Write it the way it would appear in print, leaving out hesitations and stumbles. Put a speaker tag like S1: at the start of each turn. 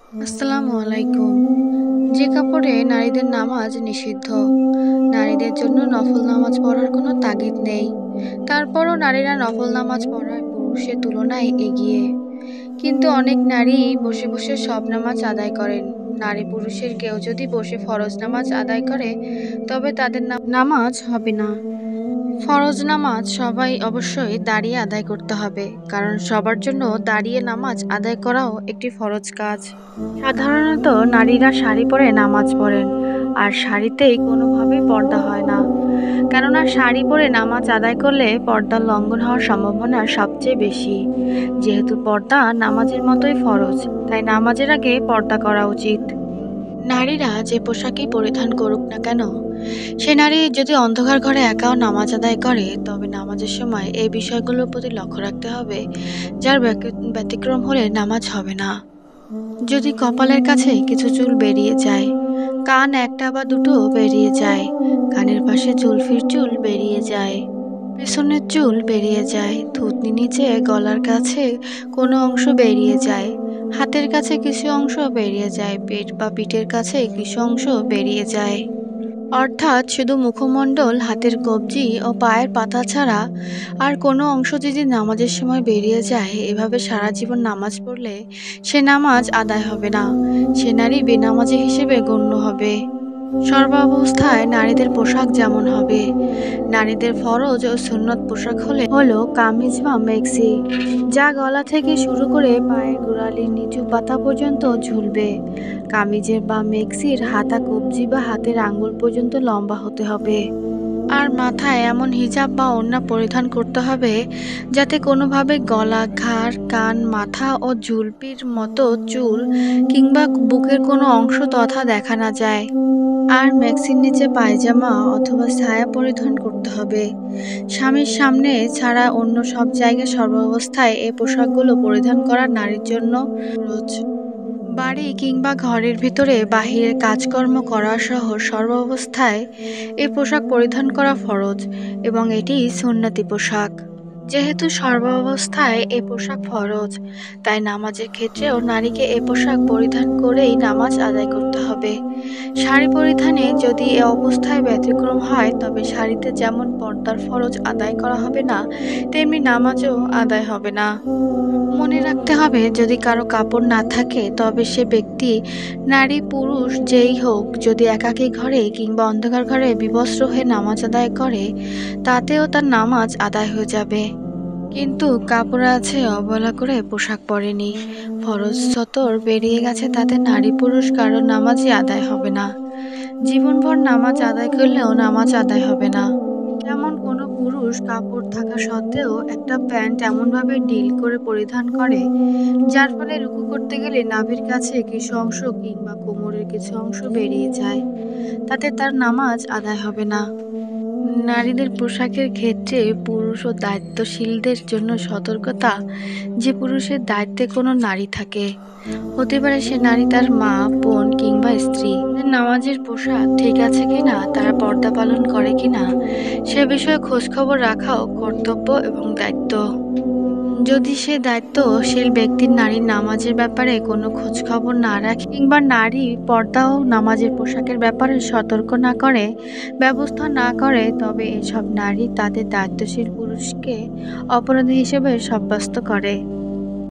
S1: আসসালামু আলাইকুম। যে কাপড়ে নারীদের নামাজ নিষিদ্ধ, নারীদের জন্য নফল নামাজ পড়ার কোনো তাগিদ নেই। তারপরও নারীরা নফল নামাজ পড়ায় পুরুষের তুলনায় এগিয়ে। কিন্তু অনেক নারী বসে বসে সব নামাজ আদায় করেন। নারী পুরুষের কেউ যদি বসে ফরজ নামাজ আদায় করে, তবে তাদের নামাজ হবে না। ফরজ নামাজ সবাই অবশ্যই দাঁড়িয়ে আদায় করতে হবে, কারণ সবার জন্য দাঁড়িয়ে নামাজ আদায় করাও একটি ফরজ কাজ। সাধারণত নারীরা শাড়ি পরে নামাজ পড়েন, আর শাড়িতেই কোনোভাবেই পর্দা হয় না। কেননা শাড়ি পরে নামাজ আদায় করলে পর্দার লঙ্ঘন হওয়ার সম্ভাবনা সবচেয়ে বেশি। যেহেতু পর্দা নামাজের মতোই ফরজ, তাই নামাজের আগে পর্দা করা উচিত। নারীরা যে পোশাকই পরিধান করুক না কেন, সে নারী যদি অন্ধকার ঘরে একাও নামাজ আদায় করে, তবে নামাজের সময় এই বিষয়গুলোর প্রতি লক্ষ্য রাখতে হবে, যার ব্যতিক্রম হলে নামাজ হবে না। যদি কপালের কাছে কিছু চুল বেরিয়ে যায়, কান একটা বা দুটো বেরিয়ে যায়, কানের পাশে জুলফির চুল বেরিয়ে যায়, পেছনের চুল বেরিয়ে যায়, থুতনি নিচে গলার কাছে কোনো অংশ বেরিয়ে যায়, হাতের কাছে কিছু অংশ বেরিয়ে যায়, পেট বা পিঠের কাছে কিছু অংশ বেরিয়ে যায়, অর্থাৎ শুধু মুখমণ্ডল, হাতের কবজি ও পায়ের পাতা ছাড়া আর কোনো অংশ যদি নামাজের সময় বেরিয়ে যায়, এভাবে সারা জীবন নামাজ পড়লে সে নামাজ আদায় হবে না। সে নারী বেনামাজি হিসেবে গণ্য হবে। সর্বাবস্থায় নারীদের পোশাক যেমন হবে, নারীদের ফরজ ও সুন্নত পোশাক হলো কামিজ বা মেক্সি, যা গলা থেকে শুরু করে পায়ের গোড়ালির নিচু পাতা পর্যন্ত ঝুলবে। কামিজের বা মেক্সির হাতা কবজি বা হাতের আঙ্গুল পর্যন্ত লম্বা হতে হবে। আর মাথায় এমন হিজাব বা ওড়না পরিধান করতে হবে, যাতে কোনোভাবে গলা, ঘাড়, কান, মাথা ও জুলপির মতো চুল কিংবা বুকের কোনো অংশ তথা দেখা না যায়। আর ম্যাক্সির নিচে পায়জামা অথবা সায়া পরিধান করতে হবে। স্বামীর সামনে ছাড়া অন্য সব জায়গায় সর্বাবস্থায় এই পোশাকগুলো পরিধান করা নারীর জন্য ফরজ। বাড়ি কিংবা ঘরের ভিতরে বাহিরের কাজকর্ম করা সহ সর্বাবস্থায় এই পোশাক পরিধান করা ফরজ, এবং এটি সুন্নতি পোশাক। যেহেতু সর্বাবস্থায় এ পোশাক ফরজ, তাই নামাজের ক্ষেত্রেও নারীকে এ পোশাক পরিধান করেই নামাজ আদায় করতে হবে। শাড়ি পরিধানে যদি এ অবস্থায় ব্যতিক্রম হয়, তবে শাড়িতে যেমন পর্দার ফরজ আদায় করা হবে না, তেমনি নামাজও আদায় হবে না। মনে রাখতে হবে, যদি কারো কাপড় না থাকে, তবে সে ব্যক্তি, নারী পুরুষ যেই হোক, যদি একাকী ঘরে কিংবা অন্ধকার ঘরে বিবস্ত্র হয়ে নামাজ আদায় করে, তাতেও তার নামাজ আদায় হয়ে যাবে। কিন্তু কাপড় আছে অবহেলা করে পোশাক পরেনি, ফরজ সতর বেরিয়ে গেছে, তাতে নারী পুরুষ কারো নামাজই আদায় হবে না। জীবনভর নামাজ আদায় করলেও নামাজ আদায় হবে না। যেমন কোনো পুরুষ কাপড় থাকা সত্ত্বেও একটা প্যান্ট এমনভাবে ডিল করে পরিধান করে, যার ফলে রুকু করতে গেলে নাভির কাছে কিছু অংশ কিংবা কোমরের কিছু অংশ বেরিয়ে যায়, তাতে তার নামাজ আদায় হবে না। নারীদের পোশাকের ক্ষেত্রে পুরুষ ও দায়িত্বশীলদের জন্য সতর্কতা। যে পুরুষের দায়িত্বে কোনো নারী থাকে, হতে পারে সে নারী তার মা, বোন কিংবা স্ত্রী, নামাজের পোশাক ঠিক আছে কিনা, তারা পর্দা পালন করে কিনা, সে বিষয়ে খোঁজখবর রাখাও কর্তব্য এবং দায়িত্ব। যদি সে দায়িত্বশীল ব্যক্তির নারীর নামাজের ব্যাপারে কোনো খোঁজখবর না রাখে, কিংবা নারী পর্দা ও নামাজের পোশাকের ব্যাপারে সতর্ক না করে, ব্যবস্থা না করে, তবে এসব নারী তাদের দায়িত্বশীল পুরুষকে অপরাধী হিসেবে সাব্যস্ত করে।